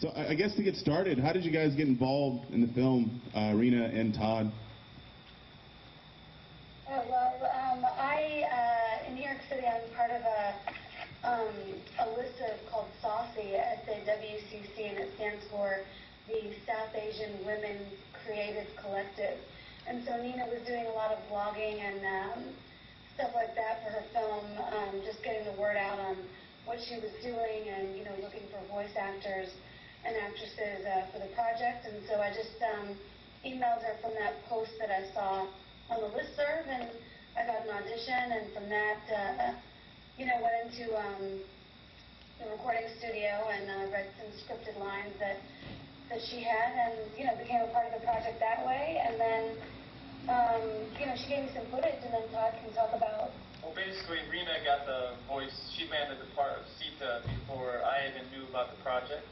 So I guess to get started, how did you guys get involved in the film, Reena and Todd? In New York City, I'm part of a listserv called SAWCC, S-A-W-C-C, and it stands for the South Asian Women's Creative Collective. And so Nina was doing a lot of vlogging and stuff like that for her film, just getting the word out on what she was doing and, looking for voice actors and actresses for the project. And so I just emailed her from that post that I saw on the listserv, and I got an audition, and from that, went into the recording studio and read some scripted lines that she had, and, became a part of the project that way. And then, she gave me some footage, and then Todd can talk about... Well, basically, Reena got the voice. She landed the part of SITA before I even knew about the project.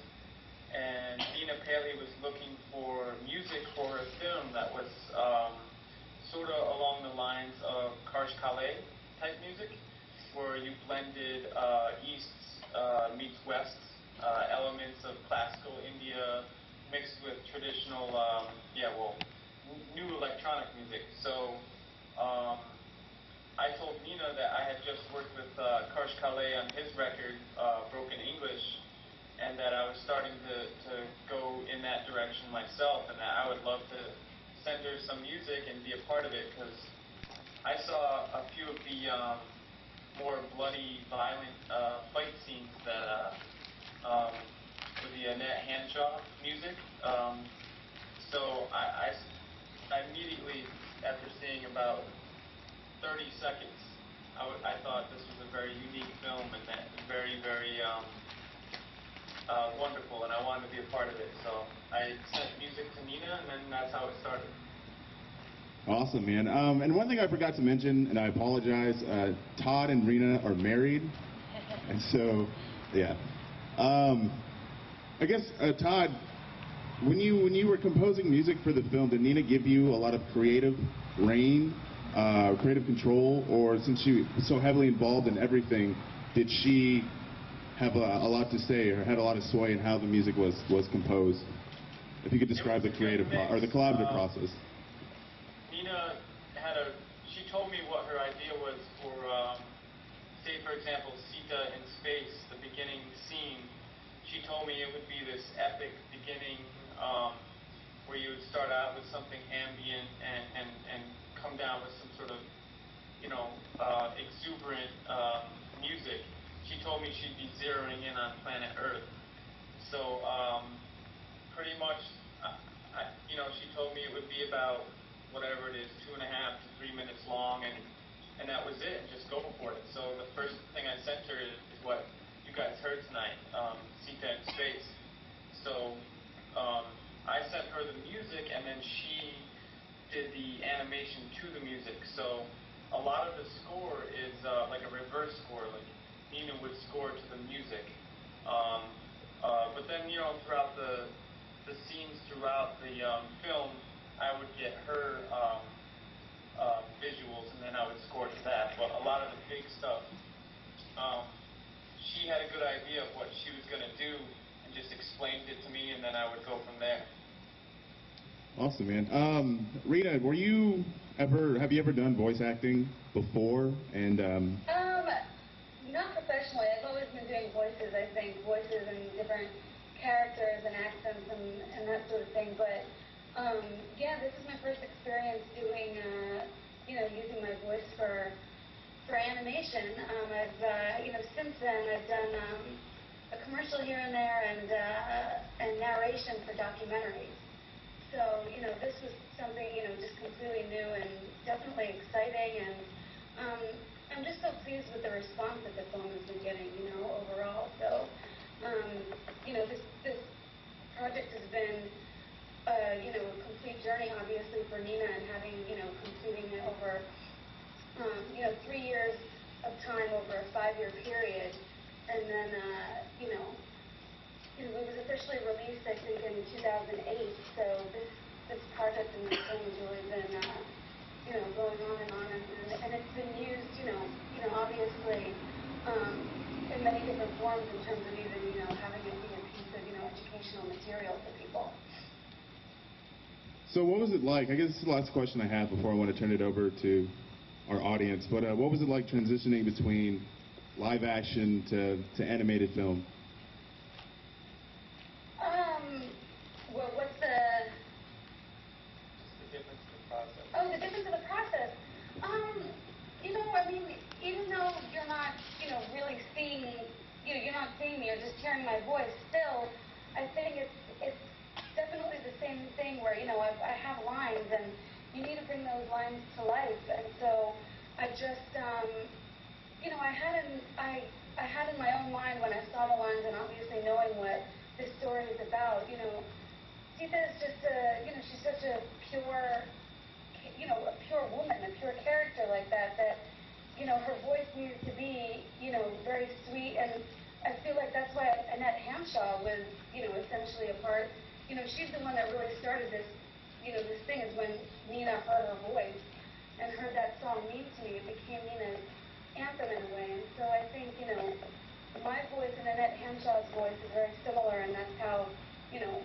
And Nina Paley was looking for music for her film that was sort of along the lines of Karsh Kale type music, where you blended East meets West elements of classical India mixed with traditional, new electronic music. So I told Nina that I had just worked with Karsh Kale on his record, Broken English, and that I was starting to go in that direction myself, and that I would love to send her some music and be a part of it, because I saw a few of the more bloody, violent fight scenes that with the Annette Hanshaw music. So I immediately, after seeing about 30 seconds, I thought this was a very unique film and that very, very wonderful, and I wanted to be a part of it. So I sent music to Nina, and then that's how it started. Awesome, man. And one thing I forgot to mention, and I apologize, Todd and Reena are married. And so, yeah. I guess, Todd, when you were composing music for the film, did Nina give you a lot of creative reign, creative control, or since she was so heavily involved in everything, did she have a lot to say or had a lot of sway in how the music was composed? If you could describe the creative or the collaborative process. Nina she told me what her idea was for, say for example, SITA in Space, the beginning scene. She told me it would be this epic beginning where you would start out with something ambient and come down with some sort of, exuberant music. She told me she'd be zeroing in on planet Earth. So pretty much, she told me it would be about whatever it is, 2.5 to 3 minutes long, and that was it, and just go for it. So the first thing I sent her is what you guys heard tonight, SITA in Space. So I sent her the music, and then she did the animation to the music. So a lot of the score is like a reverse score, like Nina would score to the music. But then, throughout the scenes throughout the film, I would get her visuals, and then I would score to that. But a lot of the big stuff, she had a good idea of what she was going to do and just explained it to me, and then I would go from there. Awesome, man. Reena, have you ever done voice acting before? And not professionally. I've always been doing voices, I think, voices and different characters and accents and that sort of thing. But this is my first experience doing, using my voice for animation. I've since then I've done a commercial here and there and narration for documentaries. So this was something just completely new and definitely exciting, and I'm just so pleased with the response that the film has been getting, overall. So this project has been a complete journey, obviously, for Nina, and having, completing it over, 3 years of time over a 5-year period. And then, it was officially released, I think, in 2008. So this project and this film has really been, going on and on. And it's been used, obviously, in many different forms in terms of even, having it be a piece of, educational So what was it like? I guess this is the last question I have before I want to turn it over to our audience. But what was it like transitioning between live action to animated film? Well, what's the... Just the difference in the process. Oh, the difference in the process. You know, I mean, even though you're not, you know, really seeing, you know, you're not seeing me or just hearing my voice, still, I think it's definitely the same thing where, you know, I have lines and you need to bring those lines to life. And so I just, you know, I had in my own mind when I saw the lines and obviously knowing what this story is about, you know, Sita is just a, you know, she's such a pure, you know, a pure woman, a pure character like that, you know, her voice needs to be, you know, very sweet, and I feel like that's why Annette Hampshaw was, you know, essentially a part, you know, she's the one that really started this, you know, this thing is when Nina heard her voice and heard that song Mean to Me, it became Nina's anthem in a way, and so I think, you know, my voice and Annette Hampshaw's voice is very similar, and that's how, you know,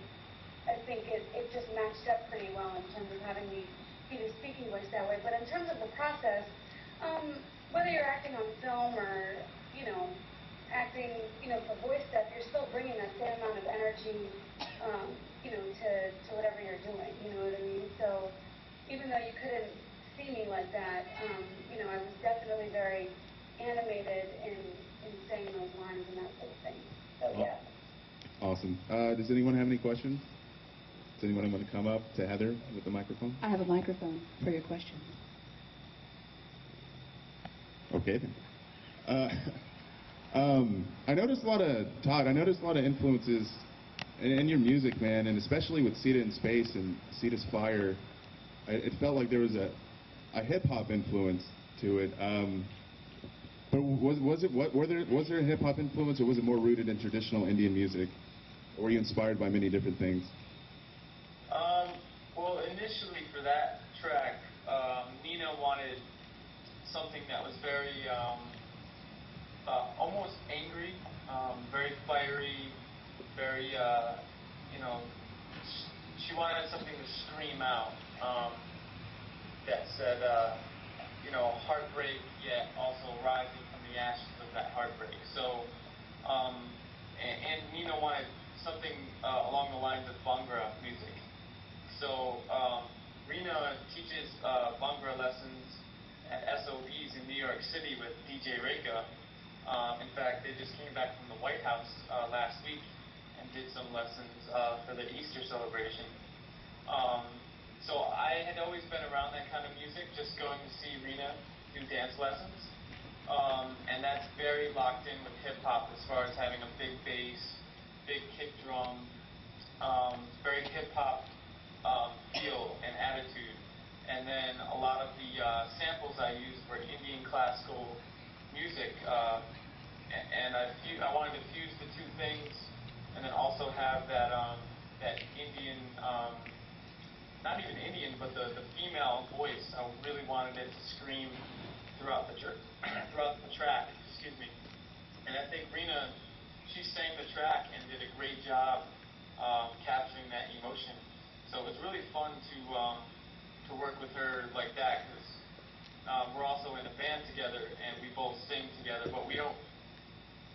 I think it just matched up pretty well in terms of having me be the speaking voice that way. But in terms of the process, whether you're acting on film or, you know, acting, you know, for voice stuff, you're still bringing that same amount of energy, you know, to whatever you're doing, you know what I mean? So even though you couldn't see me like that, you know, I was definitely very animated in saying those lines and that sort of thing. So, yeah. Awesome. Does anyone have any questions? Does anyone want to come up to Heather with the microphone? I have a microphone for your question. Okay then. I noticed a lot of, Todd, I noticed a lot of influences in your music, man, and especially with Sita in Space and Sita's Fire. It felt like there was a hip-hop influence to it. But was there a hip-hop influence, or was it more rooted in traditional Indian music? Or were you inspired by many different things? Well, initially for that track, Nina wanted something that was very, almost angry, very fiery, very, you know, she wanted something to scream out, that said, you know, heartbreak, yet also rising from the ashes of that heartbreak. So, and Nina wanted something along the lines of Bhangra music. So, Reena teaches Bhangra lessons at SOBs in New York City with DJ Reka. In fact, they just came back from the White House last week and did some lessons for the Easter celebration. So I had always been around that kind of music, just going to see Reena do dance lessons. And that's very locked in with hip-hop as far as having a big bass, big kick drum, very hip-hop feel and attitude. And then a lot of the samples I used were Indian classical music. And I wanted to fuse the two things, and then also have that that Indian, not even Indian, but the female voice. I really wanted it to scream throughout the track. Excuse me. And I think Reena, she sang the track and did a great job capturing that emotion. So it was really fun to work with her like that, because we're also in a band together and we both sing together, but we don't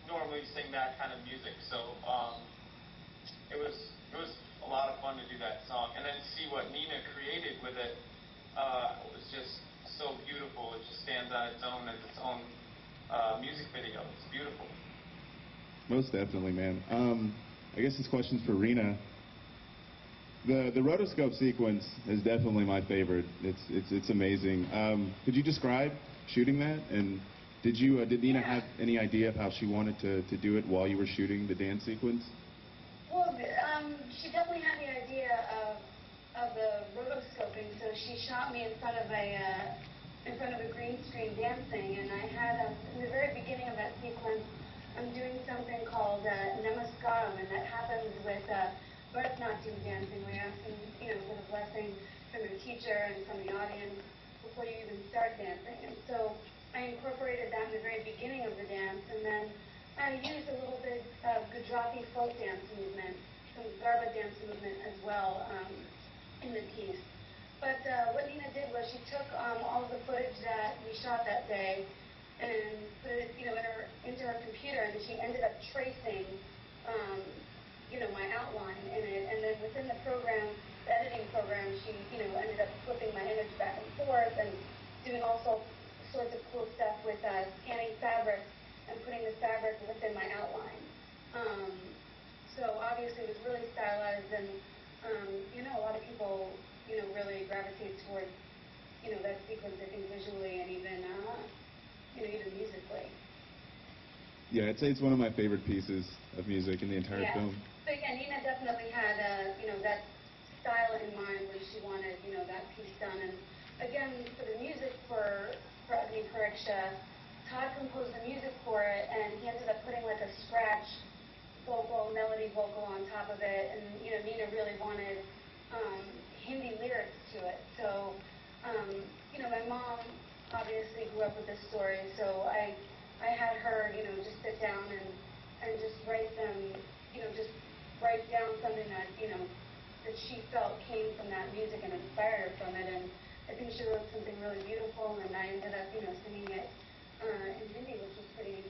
normally sing that kind of music. So it was a lot of fun to do that song, and then see what Nina created with it was just so beautiful. It just stands on its own as its own music video. It's beautiful. Most definitely, man. I guess this question's for Reena. The rotoscope sequence is definitely my favorite. It's amazing. Could you describe shooting that? And did Nina have any idea of how she wanted to do it while you were shooting the dance sequence? Well, she definitely had the idea of the rotoscoping, so she shot me in front of a green screen dancing, and I had in the very beginning of that sequence, I'm doing something called Namaskaram, and that happens with Bharatanatyam dancing, where you're asking, you know, for the blessing from your teacher and from the audience before you even start dancing. And so I incorporated that in the very beginning of the dance, and then I used a little bit of Gujarati folk dance movement, some Garba dance movement as well. in the piece. But what Nina did was she took all of the footage that we shot that day and put it, into her computer, and she ended up tracing, my outline in it. And then within the program, the editing program, she, ended up flipping my image back and forth and doing all sorts of cool stuff with scanning fabric and putting the fabric within my outline. So obviously it was really stylized, and a lot of people, really gravitate towards, that sequence, I think, visually and even, even musically. Yeah, I'd say it's one of my favorite pieces of music in the entire film. So yeah, Nina definitely had, that style in mind when she wanted, that piece done. And again, for the music for Agni Pariksha, Todd composed the music for it, and he ended up putting like a scratch melody vocal on top of it. And Nina really wanted Hindi lyrics to it. So my mom obviously grew up with this story, so I had her just sit down and just write them, just write down something that that she felt came from that music and inspired her from it. And I think she wrote something really beautiful, and I ended up singing it in Hindi, which was pretty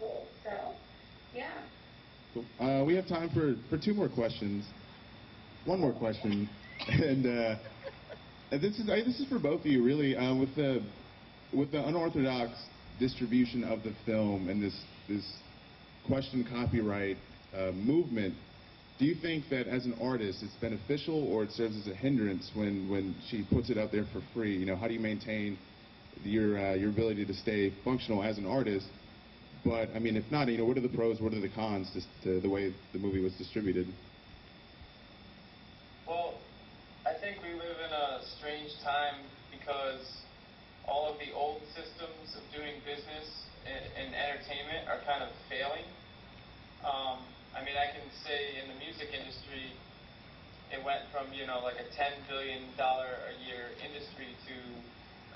cool. So yeah. Cool. We have time for two more questions. One more question, and this is for both of you, really. With the unorthodox distribution of the film and this question copyright movement, do you think that as an artist it's beneficial, or it serves as a hindrance when she puts it out there for free? How do you maintain your ability to stay functional as an artist? But I mean, if not, what are the pros, what are the cons to the way the movie was distributed? Well, I think we live in a strange time because all of the old systems of doing business in entertainment are kind of failing. I mean, I can say in the music industry, it went from, like a $10 billion a year industry to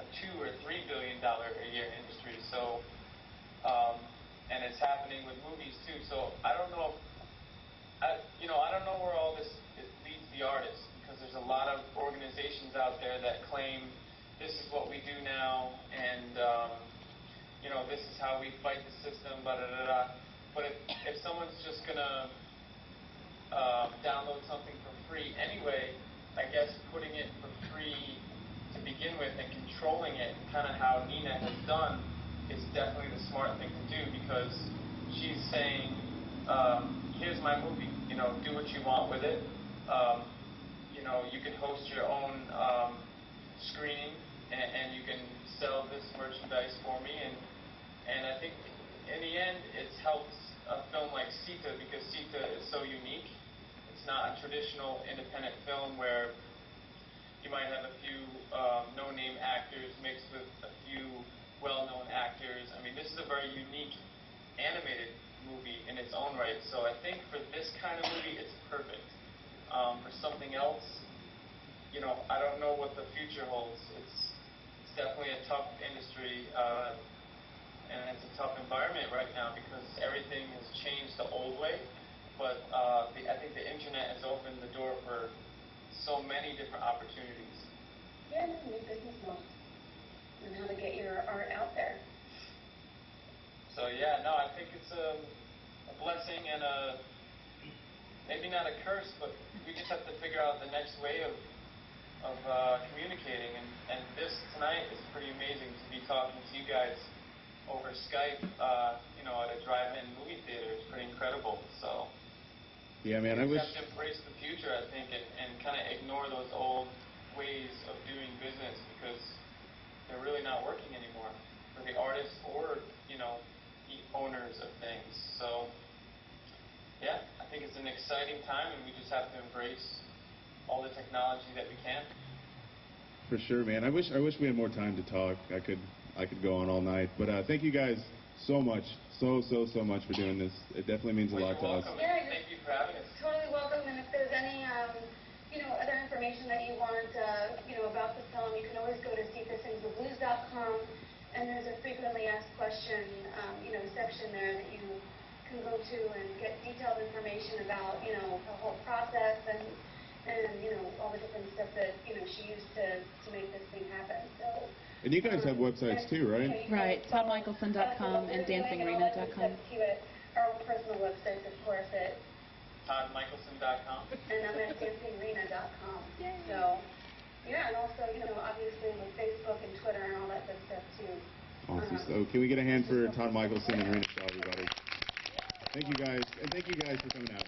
a $2 or $3 billion a year industry. So, and it's happening with movies too. So I don't know, I don't know where all this leads the artists, because there's a lot of organizations out there that claim this is what we do now, and this is how we fight the system, But if someone's just gonna download something for free anyway, I guess putting it for free to begin with and controlling it, kind of how Nina has done, is definitely the smart thing to do, because she's saying, here's my movie, do what you want with it. You can host your own screening, and you can sell this merchandise for me, and I think in the end it's helped a film like SITA, because SITA is so unique. It's not a traditional independent film where you might have a few no-name actors mixed with a few well-known actors. I mean, this is a very unique animated movie in its own right, so I think for this kind of movie it's perfect. For something else, I don't know what the future holds. It's definitely a tough industry, and it's a tough environment right now because everything has changed the old way. But I think the internet has opened the door for so many different opportunities. Yeah, that's a new business model, and how to get your art out there. So yeah, no, I think it's a blessing and maybe not a curse, but we just have to figure out the next way of communicating. And this tonight is pretty amazing to be talking to you guys over Skype, at a drive-in movie theater. It's pretty incredible. So yeah, man, we have to embrace the future, I think, and kind of ignore those old ways of doing business, because they're really not working anymore for the artists or the owners of things. So yeah, I think it's an exciting time, and we just have to embrace all the technology that we can. For sure, man. I wish we had more time to talk. I could go on all night, but thank you guys so much, so much for doing this. It definitely means a lot to us. Yeah, thank you for having us. Totally welcome. And if there's any other information that you want about the film, you can always go to SITASIngsTheBlues.com, and there's a frequently asked question section there that you can go to and get detailed information about the whole process and all the different steps she used to make this thing happen. So. And you guys have websites too, right? Right, toddmichaelsen.com and dancingreena.com. Our own personal websites, of course, at toddmichaelsen.com. and I'm at dancingreena.com. So, yeah, and also, obviously with Facebook and Twitter and all that good stuff too. Awesome. So can we get a hand for Todd Michaelsen and Reena Shah, everybody? Thank you guys, and thank you guys for coming out.